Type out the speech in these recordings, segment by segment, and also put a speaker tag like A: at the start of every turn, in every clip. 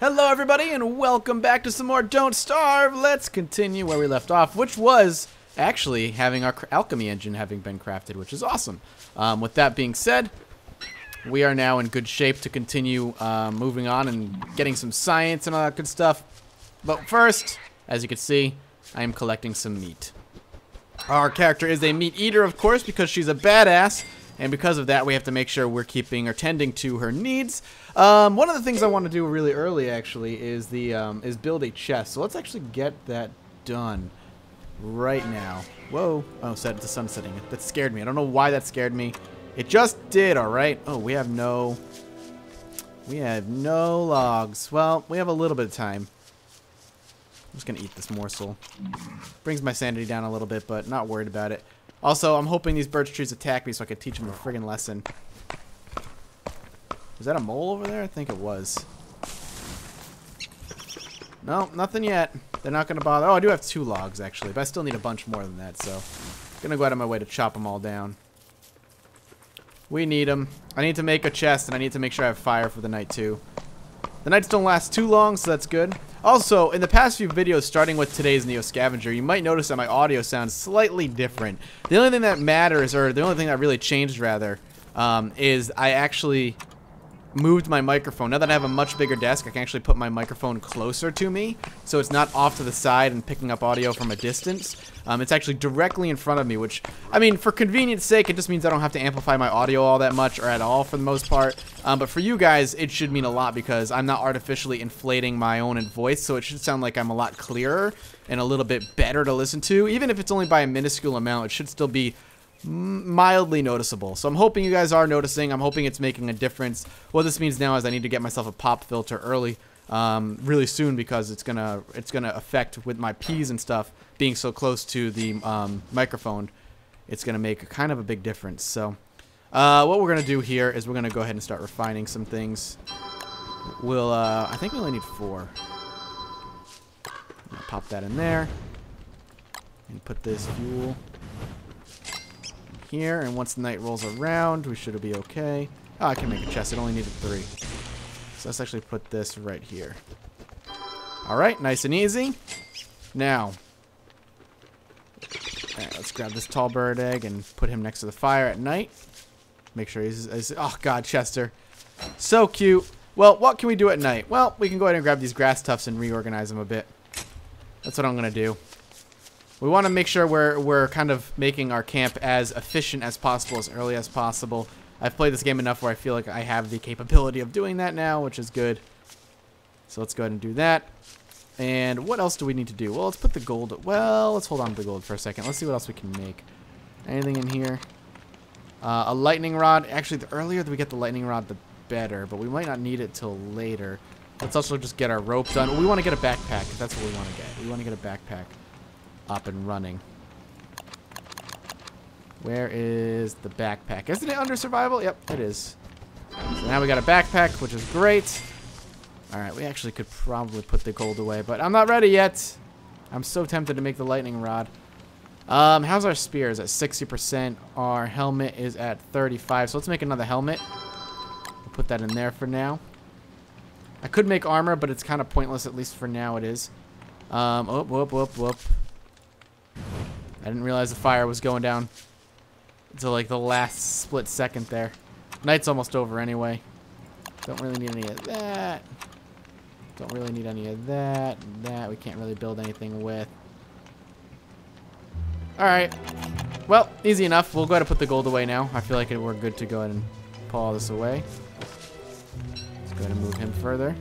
A: Hello everybody and welcome back to some more Don't Starve. Let's continue where we left off, which was actually having our alchemy engine having been crafted, which is awesome. With that being said, we are now in good shape to continue moving on and getting some science and all that good stuff. But first, as you can see, I am collecting some meat. Our character is a meat eater, of course, because she's a badass. And because of that, we have to make sure we're keeping or tending to her needs. One of the things I want to do really early, actually, is build a chest. So let's actually get that done right now. Whoa! Oh, the sun's setting. That scared me. I don't know why that scared me. It just did. All right. Oh, we have no logs. Well, we have a little bit of time. I'm just gonna eat this morsel. Brings my sanity down a little bit, but not worried about it. Also, I'm hoping these birch trees attack me so I can teach them a friggin' lesson. Was that a mole over there? I think it was. No, nothing yet. They're not going to bother. Oh, I do have 2 logs, actually, but I still need a bunch more than that, so I'm going to go out of my way to chop them all down. We need them. I need to make a chest, and I need to make sure I have fire for the night, too. The nights don't last too long, so that's good. Also, in the past few videos, starting with today's Neo Scavenger, you might notice that my audio sounds slightly different. The only thing that matters, or the only thing that really changed, rather, is I actually moved my microphone. Now that I have a much bigger desk, I can actually put my microphone closer to me, so it's not off to the side and picking up audio from a distance. It's actually directly in front of me, which, I mean, for convenience sake, it just means I don't have to amplify my audio all that much, or at all for the most part. But for you guys, it should mean a lot because I'm not artificially inflating my own voice, so it should sound like I'm a lot clearer and a little bit better to listen to. Even if it's only by a minuscule amount, it should still be mildly noticeable. So I'm hoping you guys are noticing. I'm hoping it's making a difference. What this means now is I need to get myself a pop filter early, really soon, because it's gonna affect with my P's and stuff being so close to the microphone. It's gonna make kind of a big difference. So what we're gonna do here is we're gonna go ahead and start refining some things. We'll I think we only need 4. I'll pop that in there and put this fuel here, and once the night rolls around, we should be okay. Oh, I can make a chest. It only needed 3. So let's actually put this right here. Alright, nice and easy. Now, let's grab this tall bird egg and put him next to the fire at night. Make sure he's oh god, Chester. So cute. Well, what can we do at night? Well, we can go ahead and grab these grass tufts and reorganize them a bit. That's what I'm going to do. We want to make sure we're kind of making our camp as efficient as possible, as early as possible. I've played this game enough where I feel like I have the capability of doing that now, which is good. So let's go ahead and do that. And what else do we need to do? Well, let's put the gold. Well, let's hold on to the gold for a second. Let's see what else we can make. Anything in here? A lightning rod. Actually, the earlier that we get the lightning rod, the better. But we might not need it till later. Let's also just get our rope done. We want to get a backpack. That's what we want to get. We want to get a backpack up and running. Where is the backpack? Isn't it under survival? Yep, it is. So now we got a backpack, which is great. Alright, we actually could probably put the gold away, but I'm not ready yet. I'm so tempted to make the lightning rod. How's our spears? At 60%. Our helmet is at 35. So let's make another helmet. We'll put that in there for now. I could make armor, but it's kind of pointless, at least for now it is. Oh, whoop. I didn't realize the fire was going down until like the last split second there. Night's almost over anyway. Don't really need any of that. Don't really need any of that. That we can't really build anything with. Alright. Well, easy enough. We'll go ahead and put the gold away now. I feel like we're good to go ahead and pull all this away. Let's go ahead and move him further.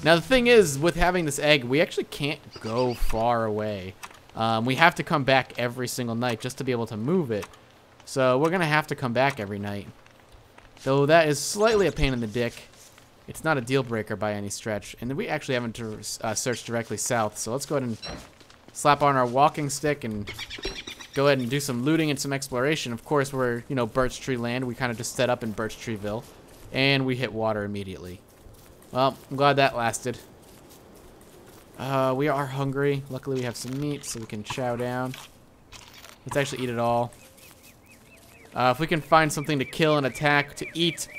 A: Now the thing is, with having this egg, we actually can't go far away. We have to come back every single night just to be able to move it. So we're going to have to come back every night. Though that is slightly a pain in the dick. It's not a deal breaker by any stretch. And we actually haven't to search directly south. So let's go ahead and slap on our walking stick and go ahead and do some looting and some exploration. Of course, we're, you know, Birch Tree Land. We kind of just set up in Birch Treeville. And we hit water immediately. Well, I'm glad that lasted. We are hungry. Luckily, we have some meat, so we can chow down. Let's actually eat it all. If we can find something to kill and attack to eat,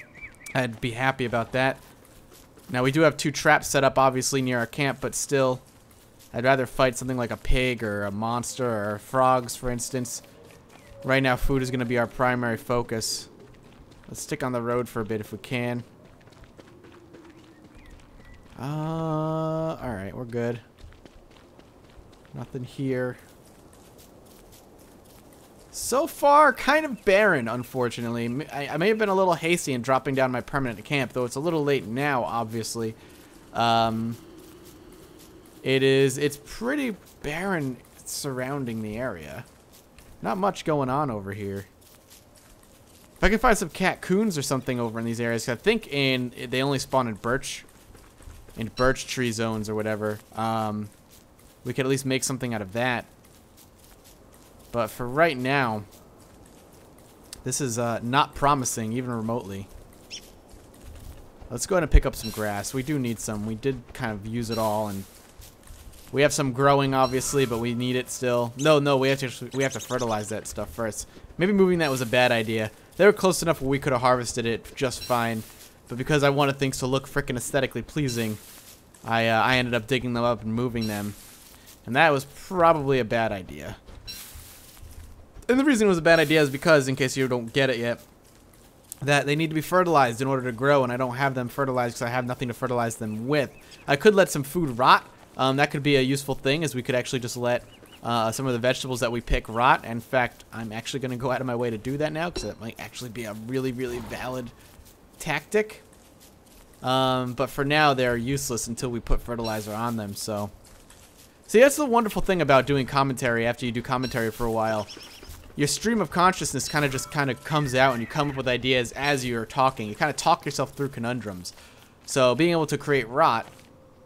A: I'd be happy about that. Now, we do have 2 traps set up, obviously, near our camp, but still, I'd rather fight something like a pig or a monster or frogs, for instance. Right now, food is going to be our primary focus. Let's stick on the road for a bit if we can. Alright, we're good. Nothing here. So far, kind of barren, unfortunately. I may have been a little hasty in dropping down my permanent camp, though it's a little late now, obviously. It's pretty barren surrounding the area. Not much going on over here. If I can find some coons or something over in these areas, 'cause I think they only spawn in birch tree zones or whatever. We could at least make something out of that. But for right now, this is not promising, even remotely. Let's go ahead and pick up some grass. We do need some. We did kind of use it all, and we have some growing, obviously, but we need it still. No, we have to fertilize that stuff first. Maybe moving that was a bad idea. They were close enough where we could have harvested it just fine, but because I wanted things to look frickin' aesthetically pleasing, I ended up digging them up and moving them, and that was probably a bad idea. And the reason it was a bad idea is because, in case you don't get it yet, that they need to be fertilized in order to grow, and I don't have them fertilized because I have nothing to fertilize them with. I could let some food rot. That could be a useful thing, as we could actually just let some of the vegetables that we pick rot. In fact, I'm actually going to go out of my way to do that now, because that might actually be a really, really valid tactic. But for now, they're useless until we put fertilizer on them, so... See, that's the wonderful thing about doing commentary after you do commentary for a while. Your stream of consciousness kind of comes out, and you come up with ideas as you're talking. You kind of talk yourself through conundrums. So being able to create rot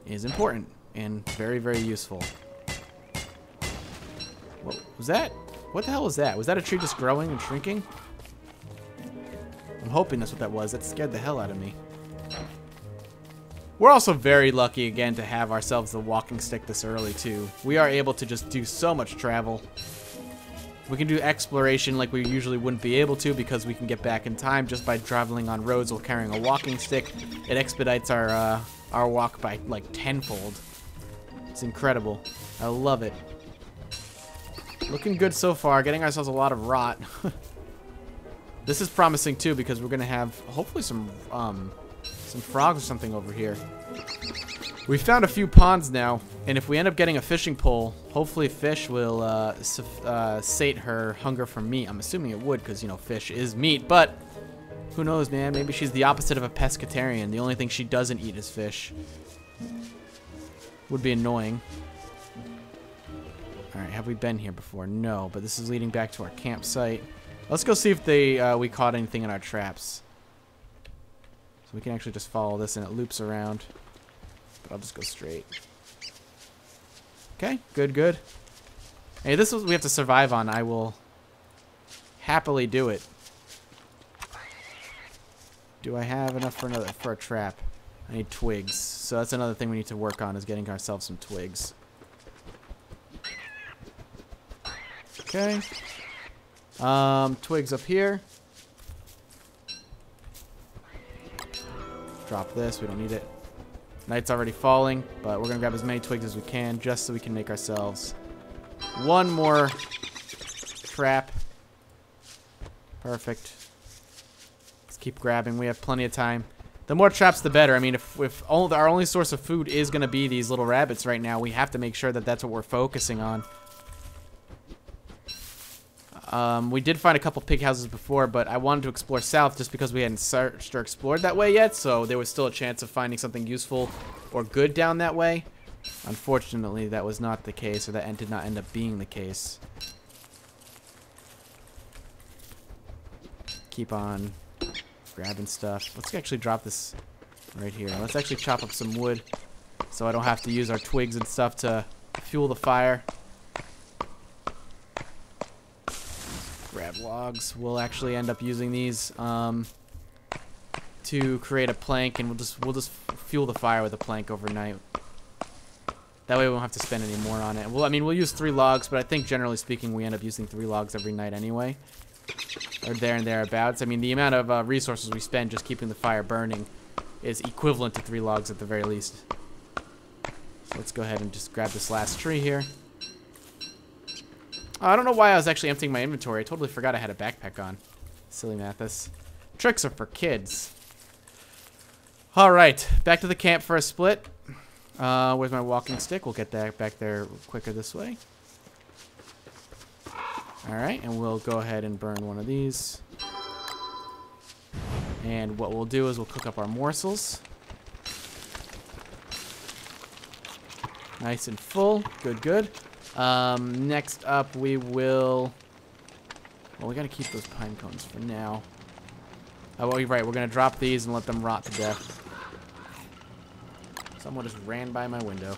A: is important and very, very useful. What was that? What the hell was that? Was that a tree just growing and shrinking? I'm hoping that's what that was. That scared the hell out of me. We're also very lucky, again, to have ourselves the walking stick this early, too. We are able to just do so much travel. We can do exploration like we usually wouldn't be able to, because we can get back in time just by traveling on roads while carrying a walking stick. It expedites our walk by, like, tenfold. It's incredible. I love it. Looking good so far. Getting ourselves a lot of rot. This is promising, too, because we're going to have, hopefully, some frogs or something over here. We found a few ponds now, and if we end up getting a fishing pole, hopefully fish will sate her hunger for meat. I'm assuming it would, because, you know, fish is meat, but who knows, man? Maybe she's the opposite of a pescatarian. The only thing she doesn't eat is fish. Would be annoying. Alright, have we been here before? No, but this is leading back to our campsite. Let's go see if we caught anything in our traps. So we can actually just follow this, and it loops around. But I'll just go straight. Okay, good, good. Hey, this is what we have to survive on. I will happily do it. Do I have enough for a trap? I need twigs. So that's another thing we need to work on, is getting ourselves some twigs. Okay. Twigs up here. Drop this. We don't need it. Night's already falling, but we're going to grab as many twigs as we can just so we can make ourselves one more trap. Perfect. Let's keep grabbing. We have plenty of time. The more traps, the better. I mean, if our only source of food is going to be these little rabbits right now, we have to make sure that that's what we're focusing on. We did find a couple pig houses before, but I wanted to explore south just because we hadn't searched or explored that way yet, so there was still a chance of finding something useful or good down that way. Unfortunately, that was not the case, or that did not end up being the case. Keep on grabbing stuff. Let's actually drop this right here. Let's actually chop up some wood so I don't have to use our twigs and stuff to fuel the fire. Grab logs. We'll actually end up using these to create a plank, and we'll just fuel the fire with a plank overnight. That way we won't have to spend any more on it. Well, I mean, we'll use 3 logs, but I think generally speaking we end up using 3 logs every night anyway, or there and thereabouts. I mean, the amount of resources we spend just keeping the fire burning is equivalent to 3 logs at the very least. So let's go ahead and just grab this last tree here. Oh, I don't know why I was actually emptying my inventory. I totally forgot I had a backpack on. Silly Mathis. Tricks are for kids. Alright, back to the camp for a split. Where's my walking stick? We'll get that back there quicker this way. Alright, and we'll go ahead and burn one of these. And what we'll do is we'll cook up our morsels. Nice and full. Good, good. Next up we will... Well, we gotta keep those pine cones for now. Oh, well, you're right. We're gonna drop these and let them rot to death. Someone just ran by my window.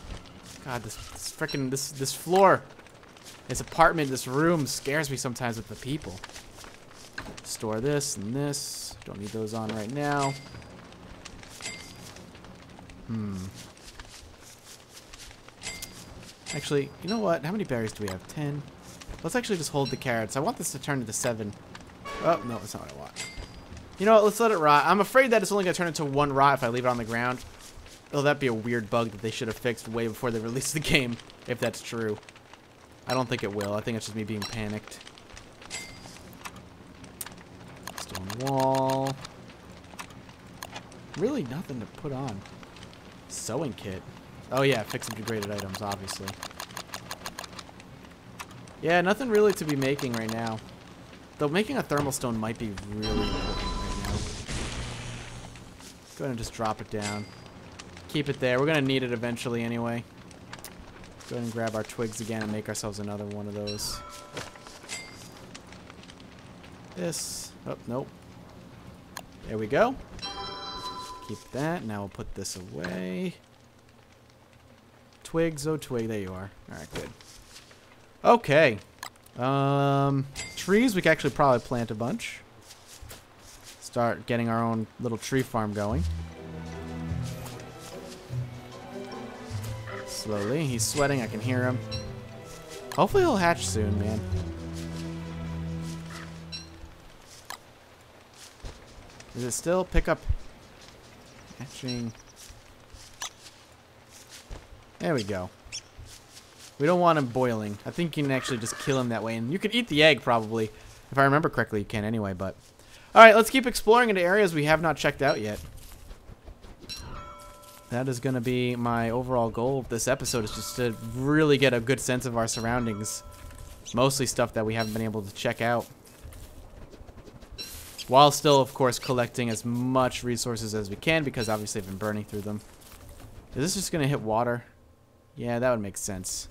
A: God, this frickin' this floor, this apartment, this room scares me sometimes with the people. Store this and this. Don't need those on right now. Actually, you know what? How many berries do we have? 10. Let's actually just hold the carrots. I want this to turn into 7. Oh, no, that's not what I want. You know what? Let's let it rot. I'm afraid that it's only going to turn into 1 rot if I leave it on the ground. Oh, that'd be a weird bug that they should have fixed way before they released the game, if that's true. I don't think it will. I think it's just me being panicked. Stone wall. Really nothing to put on. Sewing kit. Oh yeah, fix some degraded items, obviously. Yeah, nothing really to be making right now. Though making a thermal stone might be really important right now. Go ahead and just drop it down. Keep it there. We're going to need it eventually anyway. Go ahead and grab our twigs again and make ourselves another one of those. This. Oh, nope. There we go. Keep that. Now we'll put this away. Twigs. Oh, twig. There you are. Alright, good. Okay. Trees. We can actually probably plant a bunch. Start getting our own little tree farm going. Slowly. He's sweating. I can hear him. Hopefully he'll hatch soon, man. Is it still pick up? Hatching. There we go. We don't want him boiling. I think you can actually just kill him that way. And you can eat the egg, probably. If I remember correctly, you can anyway, but... Alright, let's keep exploring into areas we have not checked out yet. That is going to be my overall goal of this episode, is just to really get a good sense of our surroundings. Mostly stuff that we haven't been able to check out. While still, of course, collecting as much resources as we can, because obviously I've been burning through them. Is this just going to hit water? Yeah, that would make sense.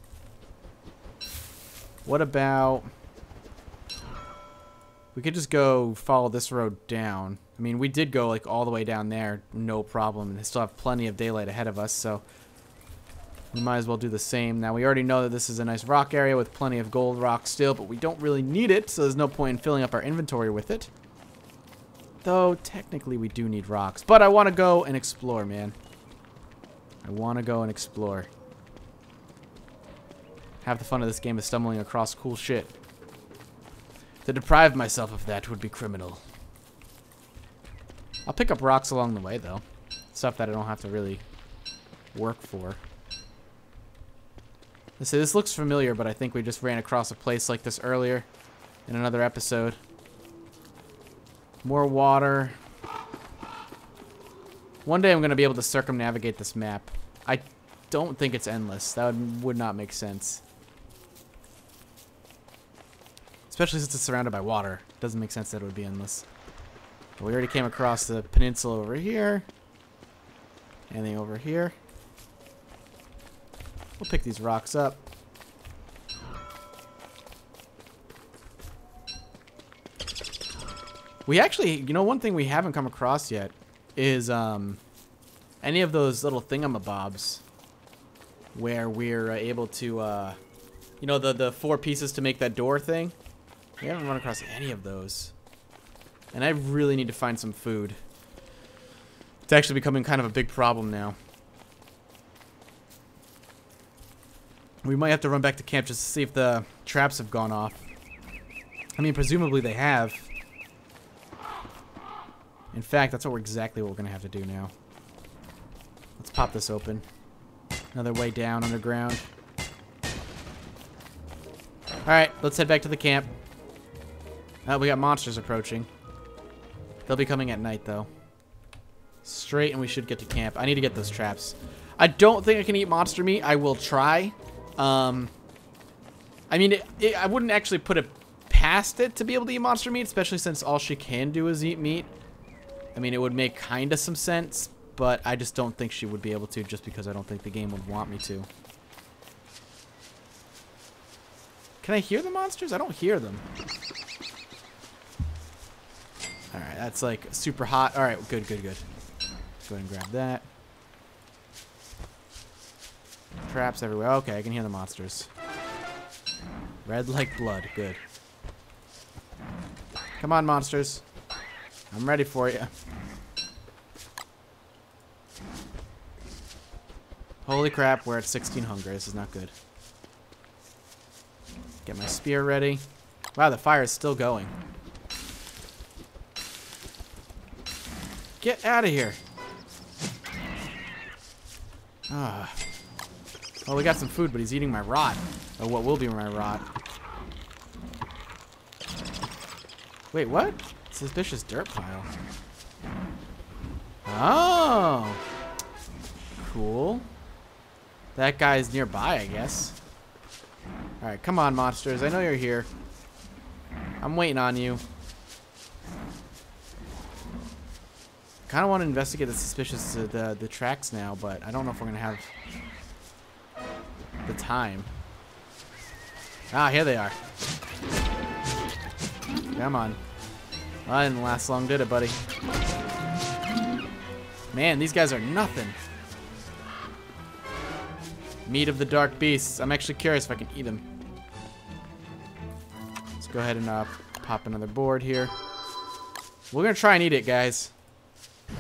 A: What about... We could just go follow this road down. I mean, we did go like all the way down there, no problem, and they still have plenty of daylight ahead of us, so we might as well do the same. Now, we already know that this is a nice rock area with plenty of gold rock still, but we don't really need it, so there's no point in filling up our inventory with it. Though, technically, we do need rocks. But I want to go and explore, man. I want to go and explore. Half the fun of this game is stumbling across cool shit. To deprive myself of that would be criminal. I'll pick up rocks along the way, though. Stuff that I don't have to really work for. Let's see, this looks familiar, but I think we just ran across a place like this earlier in another episode. More water. One day I'm going to be able to circumnavigate this map. I don't think it's endless. That would not make sense. Especially since it's surrounded by water. It doesn't make sense that it would be endless. But we already came across the peninsula over here. Anything over here? We'll pick these rocks up. We actually, you know, one thing we haven't come across yet is any of those little thingamabobs where we're able to, you know, the 4 pieces to make that door thing. We haven't run across any of those. And I really need to find some food. It's actually becoming kind of a big problem now. We might have to run back to camp just to see if the traps have gone off. I mean, presumably they have. In fact, that's exactly what we're going to have to do now. Let's pop this open. Another way down underground. Alright, let's head back to the camp. Oh, we got monsters approaching. They'll be coming at night, though. Straight, and we should get to camp. I need to get those traps. I don't think I can eat monster meat. I will try. I mean, I wouldn't actually put it past it to be able to eat monster meat, especially since all she can do is eat meat. I mean, it would make kind of some sense, but I just don't think she would be able to, just because I don't think the game would want me to. Can I hear the monsters? I don't hear them. Alright, that's like super hot. Alright, good, good, good. Go ahead and grab that. Traps everywhere. Okay, I can hear the monsters. Red like blood. Good. Come on, monsters. I'm ready for you. Holy crap, we're at 16 hunger. This is not good. Get my spear ready. Wow, the fire is still going. Get out of here. Ah. Oh, we got some food, but he's eating my rot. Or what will be my rot. Wait, what? Suspicious dirt pile. Oh. Cool. That guy's nearby, I guess. Alright, come on, monsters. I know you're here. I'm waiting on you. Kind of want to investigate the suspicious the tracks now, but I don't know if we're going to have the time. Ah, here they are. Come on. Well, that didn't last long, did it, buddy? Man, these guys are nothing. Meat of the dark beasts. I'm actually curious if I can eat them. Let's go ahead and pop another board here. We're going to try and eat it, guys.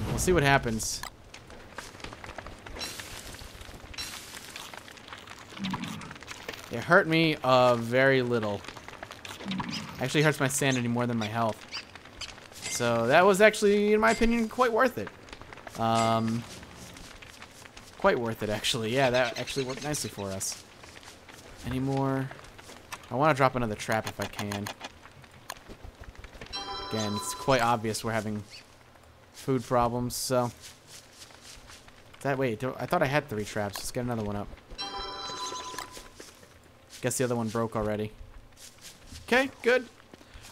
A: We'll see what happens. It hurt me very little. Actually hurts my sanity more than my health. So that was actually, in my opinion, quite worth it. Quite worth it, actually. Yeah, that actually worked nicely for us. Any more? I want to drop another trap if I can. Again, it's quite obvious we're having food problems, so. Wait, I thought I had 3 traps. Let's get another one up. Guess the other one broke already. Okay, good.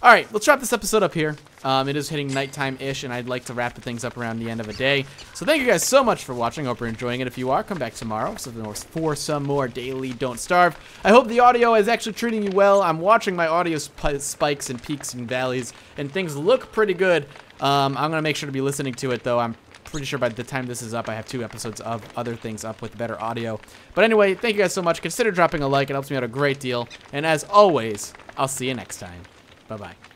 A: All right, let's wrap this episode up here. It is hitting nighttime-ish, and I'd like to wrap things up around the end of a day. So thank you guys so much for watching. Hope you're enjoying it. If you are, come back tomorrow for some more daily Don't Starve. I hope the audio is actually treating you well. I'm watching my audio spikes and peaks and valleys, and things look pretty good. I'm going to make sure to be listening to it, though. I'm pretty sure by the time this is up, I have 2 episodes of other things up with better audio. But anyway, thank you guys so much. Consider dropping a like. It helps me out a great deal. And as always, I'll see you next time. Bye-bye.